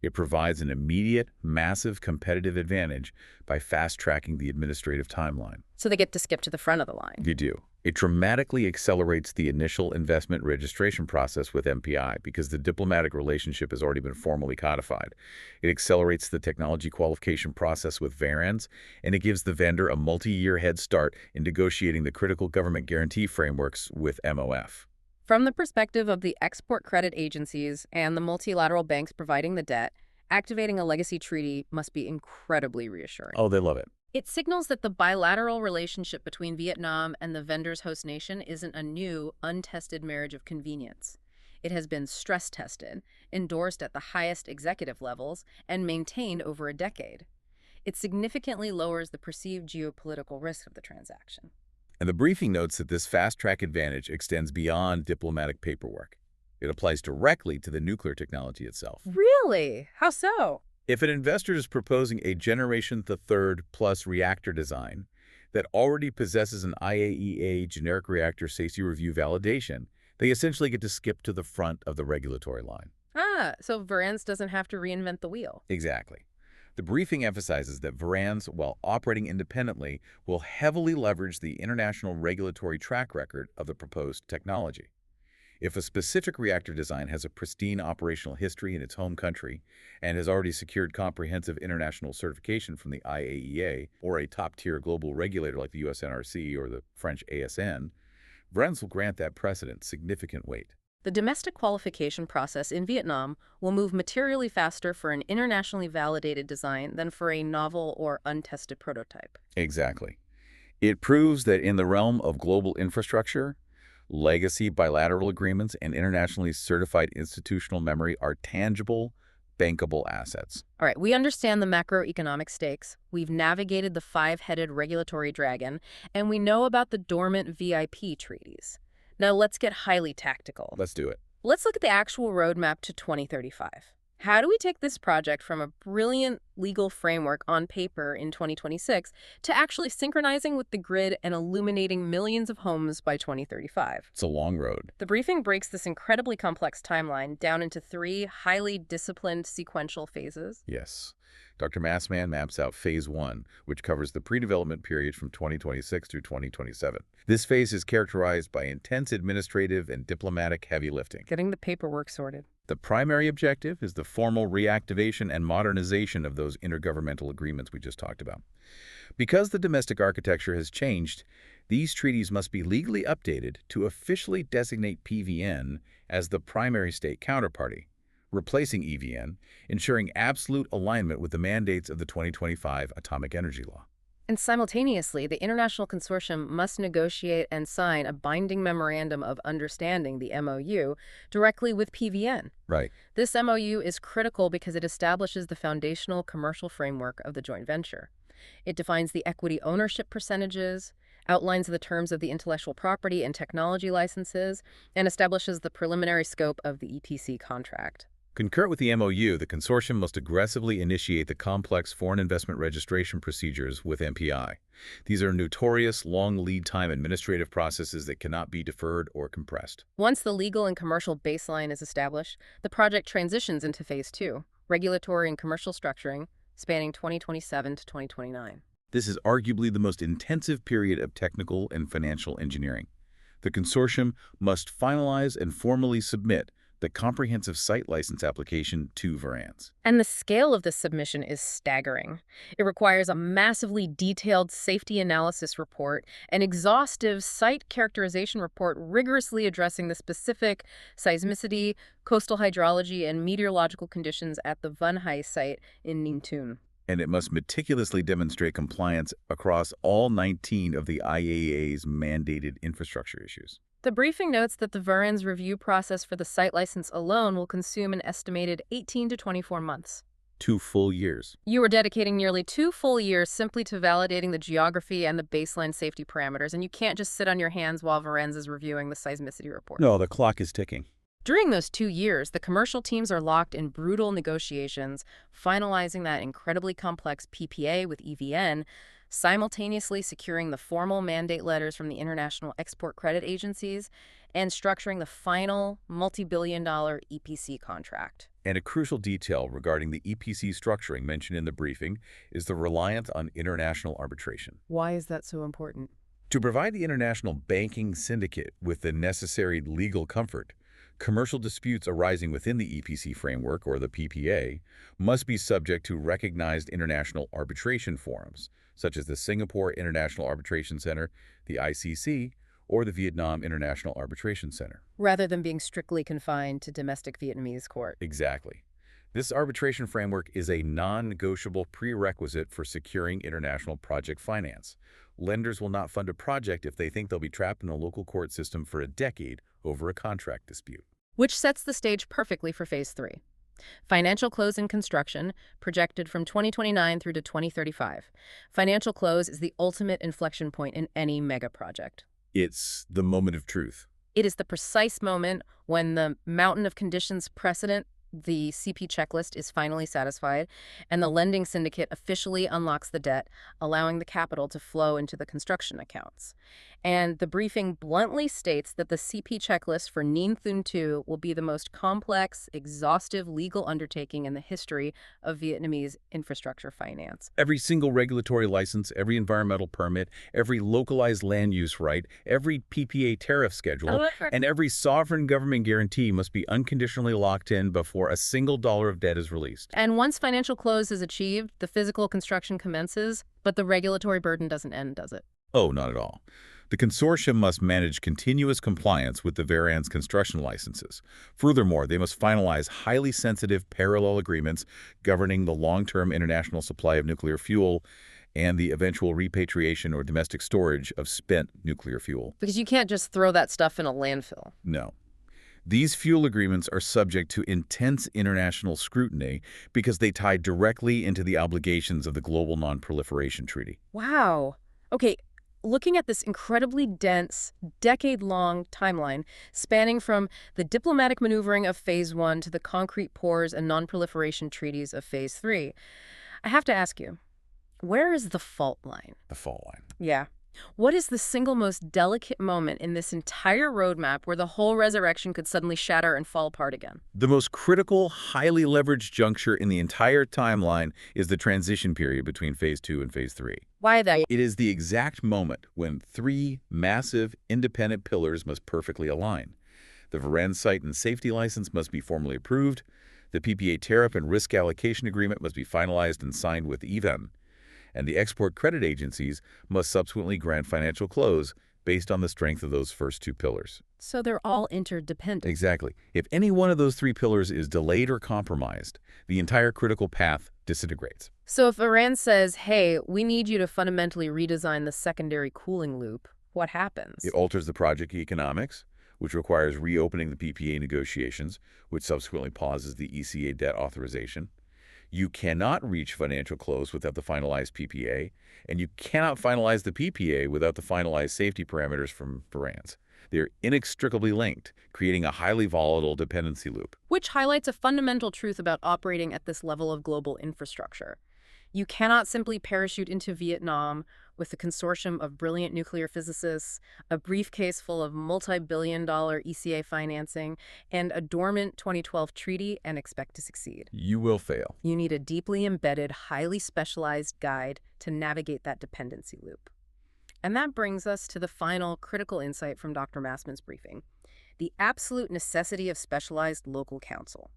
It provides an immediate, massive competitive advantage by fast-tracking the administrative timeline. So they get to skip to the front of the line. You do. It dramatically accelerates the initial investment registration process with MPI because the diplomatic relationship has already been formally codified. It accelerates the technology qualification process with VARANs, and it gives the vendor a multi-year head start in negotiating the critical government guarantee frameworks with MOF. From the perspective of the export credit agencies and the multilateral banks providing the debt, activating a legacy treaty must be incredibly reassuring. Oh, they love it. It signals that the bilateral relationship between Vietnam and the vendor's host nation isn't a new, untested marriage of convenience. It has been stress-tested, endorsed at the highest executive levels, and maintained over a decade. It significantly lowers the perceived geopolitical risk of the transaction. And the briefing notes that this fast-track advantage extends beyond diplomatic paperwork. It applies directly to the nuclear technology itself. Really? How so? If an investor is proposing a Generation the Third plus reactor design that already possesses an IAEA generic reactor safety review validation, they essentially get to skip to the front of the regulatory line. So VARANs doesn't have to reinvent the wheel. Exactly. The briefing emphasizes that VARANs, while operating independently, will heavily leverage the international regulatory track record of the proposed technology. If a specific reactor design has a pristine operational history in its home country and has already secured comprehensive international certification from the IAEA or a top-tier global regulator like the US NRC or the French ASN, VARANs will grant that precedent significant weight. The domestic qualification process in Vietnam will move materially faster for an internationally validated design than for a novel or untested prototype. Exactly. It proves that in the realm of global infrastructure, legacy bilateral agreements and internationally certified institutional memory are tangible, bankable assets. All right, we understand the macroeconomic stakes, we've navigated the five-headed regulatory dragon, and we know about the dormant VIP treaties. Now let's get highly tactical. Let's do it. Let's look at the actual roadmap to 2035. How do we take this project from a brilliant legal framework on paper in 2026 to actually synchronizing with the grid and illuminating millions of homes by 2035? It's a long road. The briefing breaks this incredibly complex timeline down into three highly disciplined sequential phases. Yes. Dr. Massman maps out Phase 1, which covers the pre-development period from 2026 through 2027. This phase is characterized by intense administrative and diplomatic heavy lifting. Getting the paperwork sorted. The primary objective is the formal reactivation and modernization of those intergovernmental agreements we just talked about. Because the domestic architecture has changed, these treaties must be legally updated to officially designate PVN as the primary state counterparty, replacing EVN, ensuring absolute alignment with the mandates of the 2025 Atomic Energy Law. And simultaneously, the international consortium must negotiate and sign a binding memorandum of understanding, the MOU, directly with PVN. Right. This MOU is critical because it establishes the foundational commercial framework of the joint venture. It defines the equity ownership percentages, outlines the terms of the intellectual property and technology licenses, and establishes the preliminary scope of the EPC contract. Concurrent with the MOU, the consortium must aggressively initiate the complex foreign investment registration procedures with MPI. These are notorious, long lead time administrative processes that cannot be deferred or compressed. Once the legal and commercial baseline is established, the project transitions into Phase 2, regulatory and commercial structuring, spanning 2027 to 2029. This is arguably the most intensive period of technical and financial engineering. The consortium must finalize and formally submit the comprehensive site license application to Verans. And the scale of this submission is staggering. It requires a massively detailed safety analysis report, an exhaustive site characterization report rigorously addressing the specific seismicity, coastal hydrology, and meteorological conditions at the Vunhai site in Ninh Thuan. And it must meticulously demonstrate compliance across all 19 of the IAEA's mandated infrastructure issues. The briefing notes that the Verans review process for the site license alone will consume an estimated 18 to 24 months. 2 full years. You are dedicating nearly 2 full years simply to validating the geography and the baseline safety parameters, and you can't just sit on your hands while Verans is reviewing the seismicity report. No, the clock is ticking. During those 2 years, the commercial teams are locked in brutal negotiations, finalizing that incredibly complex PPA with EVN, simultaneously securing the formal mandate letters from the international export credit agencies, and structuring the final multi-billion-dollar EPC contract. And a crucial detail regarding the EPC structuring mentioned in the briefing is the reliance on international arbitration. Why is that so important? To provide the international banking syndicate with the necessary legal comfort, commercial disputes arising within the EPC framework, or the PPA, must be subject to recognized international arbitration forums, such as the Singapore International Arbitration Center, the ICC, or the Vietnam International Arbitration Center. Rather than being strictly confined to domestic Vietnamese court. Exactly. This arbitration framework is a non-negotiable prerequisite for securing international project finance. Lenders will not fund a project if they think they'll be trapped in a local court system for a decade over a contract dispute. Which sets the stage perfectly for Phase 3. Financial close and construction, projected from 2029 through to 2035. Financial close is the ultimate inflection point in any mega project. It's the moment of truth. It is the precise moment when the mountain of conditions precedent, the CP checklist, is finally satisfied, and the lending syndicate officially unlocks the debt, allowing the capital to flow into the construction accounts. And the briefing bluntly states that the CP checklist for Ninh Thuan 2 will be the most complex, exhaustive legal undertaking in the history of Vietnamese infrastructure finance. Every single regulatory license, every environmental permit, every localized land use right, every PPA tariff schedule, and every sovereign government guarantee must be unconditionally locked in before a single dollar of debt is released. And once financial close is achieved, the physical construction commences, but the regulatory burden doesn't end, does it? Oh, not at all. The consortium must manage continuous compliance with the Verans construction licenses. Furthermore, they must finalize highly sensitive parallel agreements governing the long-term international supply of nuclear fuel and the eventual repatriation or domestic storage of spent nuclear fuel. Because you can't just throw that stuff in a landfill. No. These fuel agreements are subject to intense international scrutiny because they tie directly into the obligations of the Global Non-Proliferation Treaty. Wow. Okay, looking at this incredibly dense, decade-long timeline spanning from the diplomatic maneuvering of Phase 1 to the concrete pours and non-proliferation treaties of Phase 3, I have to ask you, where is the fault line? The fault line. Yeah. What is the single most delicate moment in this entire roadmap where the whole resurrection could suddenly shatter and fall apart again? The most critical, highly leveraged juncture in the entire timeline is the transition period between Phase 2 and Phase 3. Why that? It is the exact moment when three massive, independent pillars must perfectly align. The Varan site and safety license must be formally approved. The PPA tariff and risk allocation agreement must be finalized and signed with EVEN. And the export credit agencies must subsequently grant financial close based on the strength of those first two pillars. So they're all interdependent. Exactly. If any one of those three pillars is delayed or compromised, the entire critical path disintegrates. So if Iran says, hey, we need you to fundamentally redesign the secondary cooling loop, what happens? It alters the project economics, which requires reopening the PPA negotiations, which subsequently pauses the ECA debt authorization. You cannot reach financial close without the finalized PPA, and you cannot finalize the PPA without the finalized safety parameters from Varan's. They're inextricably linked, creating a highly volatile dependency loop. Which highlights a fundamental truth about operating at this level of global infrastructure. You cannot simply parachute into Vietnam with a consortium of brilliant nuclear physicists, a briefcase full of multi-billion-dollar ECA financing, and a dormant 2012 treaty and expect to succeed. You will fail. You need a deeply embedded, highly specialized guide to navigate that dependency loop. And that brings us to the final critical insight from Dr. Massman's briefing, the absolute necessity of specialized local counsel.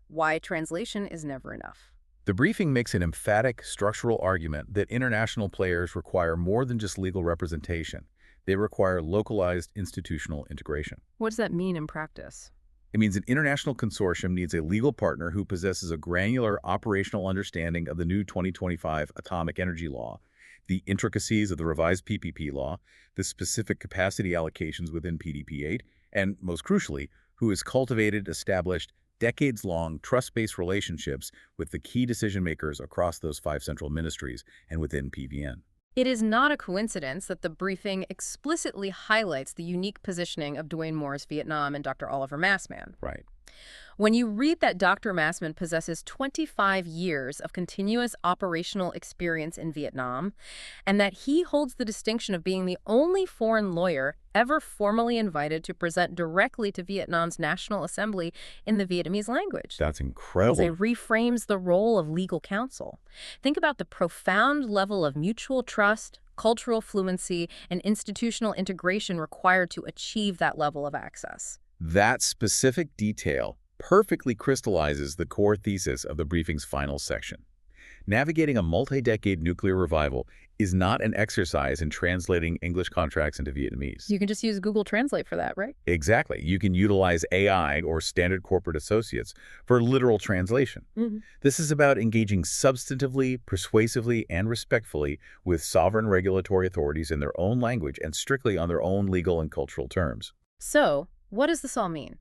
Why translation is never enough. The briefing makes an emphatic structural argument that international players require more than just legal representation. They require localized institutional integration. What does that mean in practice? It means an international consortium needs a legal partner who possesses a granular operational understanding of the new 2025 atomic energy law, the intricacies of the revised PPP law, the specific capacity allocations within PDP-8, and, most crucially, who has cultivated, established, decades-long trust-based relationships with the key decision-makers across those 5 central ministries and within PVN. It is not a coincidence that the briefing explicitly highlights the unique positioning of Duane Morris Vietnam and Dr. Oliver Massman. Right. When you read that Dr. Massman possesses 25 years of continuous operational experience in Vietnam, and that he holds the distinction of being the only foreign lawyer ever formally invited to present directly to Vietnam's National Assembly in the Vietnamese language. That's incredible. It reframes the role of legal counsel. Think about the profound level of mutual trust, cultural fluency, and institutional integration required to achieve that level of access. That specific detail perfectly crystallizes the core thesis of the briefing's final section. Navigating a multi-decade nuclear revival is not an exercise in translating English contracts into Vietnamese. You can just use Google Translate for that, right? Exactly. You can utilize AI or standard corporate associates for literal translation. This is about engaging substantively, persuasively, and respectfully with sovereign regulatory authorities in their own language and strictly on their own legal and cultural terms. So, what does this all mean?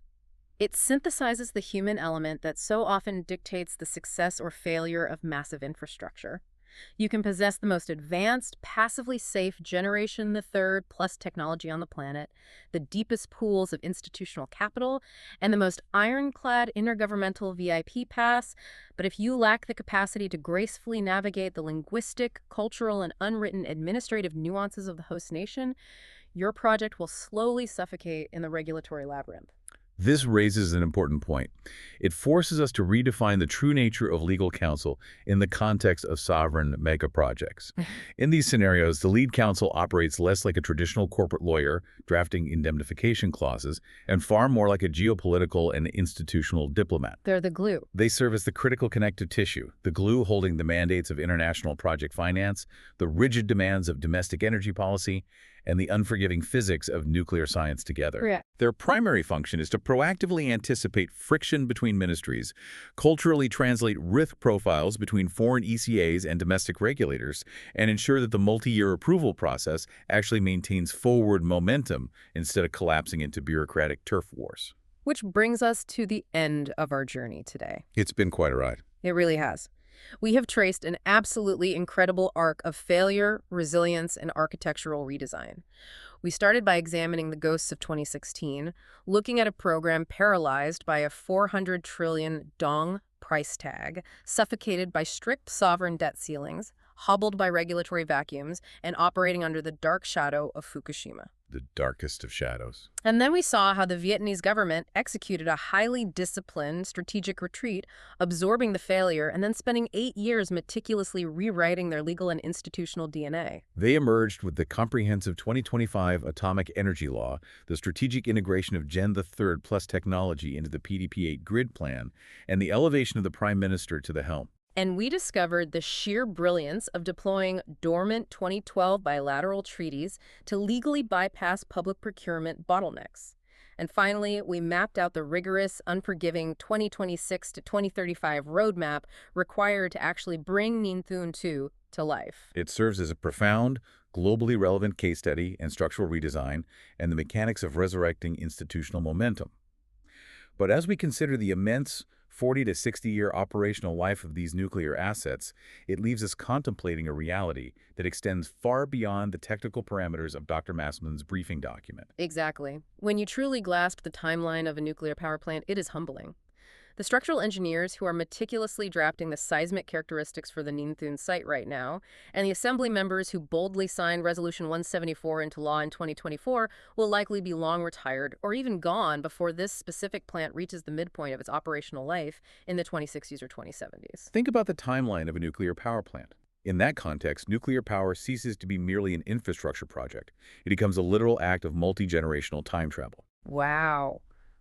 It synthesizes the human element that so often dictates the success or failure of massive infrastructure. You can possess the most advanced, passively safe Generation the Third plus technology on the planet, the deepest pools of institutional capital, and the most ironclad intergovernmental VIP pass, but if you lack the capacity to gracefully navigate the linguistic, cultural, and unwritten administrative nuances of the host nation, your project will slowly suffocate in the regulatory labyrinth. This raises an important point. It forces us to redefine the true nature of legal counsel in the context of sovereign mega projects. In these scenarios, the lead counsel operates less like a traditional corporate lawyer, drafting indemnification clauses, and far more like a geopolitical and institutional diplomat. They're the glue. They serve as the critical connective tissue, the glue holding the mandates of international project finance, the rigid demands of domestic energy policy, and the unforgiving physics of nuclear science together. Yeah. Their primary function is to proactively anticipate friction between ministries, culturally translate risk profiles between foreign ECAs and domestic regulators, and ensure that the multi-year approval process actually maintains forward momentum instead of collapsing into bureaucratic turf wars. Which brings us to the end of our journey today. It's been quite a ride. It really has. We have traced an absolutely incredible arc of failure, resilience, and architectural redesign. We started by examining the ghosts of 2016, looking at a program paralyzed by a 400 trillion dong price tag, suffocated by strict sovereign debt ceilings, hobbled by regulatory vacuums, and operating under the dark shadow of Fukushima. The darkest of shadows. And then we saw how the Vietnamese government executed a highly disciplined strategic retreat, absorbing the failure and then spending 8 years meticulously rewriting their legal and institutional DNA. They emerged with the comprehensive 2025 Atomic Energy Law, the strategic integration of Gen III plus technology into the PDP-8 grid plan, and the elevation of the Prime Minister to the helm. And we discovered the sheer brilliance of deploying dormant 2012 bilateral treaties to legally bypass public procurement bottlenecks. And finally, we mapped out the rigorous, unforgiving 2026 to 2035 roadmap required to actually bring Ninh Thuan 2 to life. It serves as a profound, globally relevant case study in structural redesign and the mechanics of resurrecting institutional momentum. But as we consider the immense 40 to 60-year operational life of these nuclear assets, it leaves us contemplating a reality that extends far beyond the technical parameters of Dr. Massman's briefing document. Exactly. When you truly grasp the timeline of a nuclear power plant, it is humbling. The structural engineers who are meticulously drafting the seismic characteristics for the Ninh Thuan site right now, and the assembly members who boldly signed Resolution 174 into law in 2024 will likely be long retired or even gone before this specific plant reaches the midpoint of its operational life in the 2060s or 2070s. Think about the timeline of a nuclear power plant. In that context, nuclear power ceases to be merely an infrastructure project. It becomes a literal act of multi-generational time travel. Wow.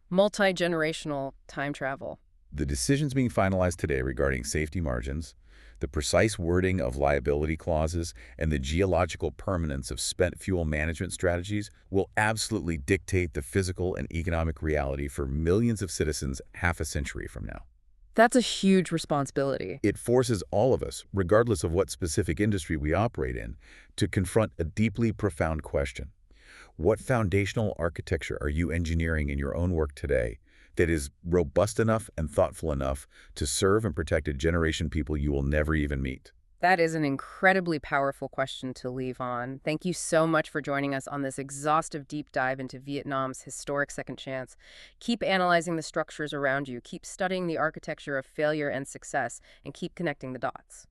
Multi-generational time travel. The decisions being finalized today regarding safety margins, the precise wording of liability clauses, and the geological permanence of spent fuel management strategies will absolutely dictate the physical and economic reality for millions of citizens half a century from now. That's a huge responsibility. It forces all of us, regardless of what specific industry we operate in, to confront a deeply profound question. What foundational architecture are you engineering in your own work today that is robust enough and thoughtful enough to serve and protect a generation of people you will never even meet? That is an incredibly powerful question to leave on. Thank you so much for joining us on this exhaustive deep dive into Vietnam's historic second chance. Keep analyzing the structures around you, keep studying the architecture of failure and success, and keep connecting the dots.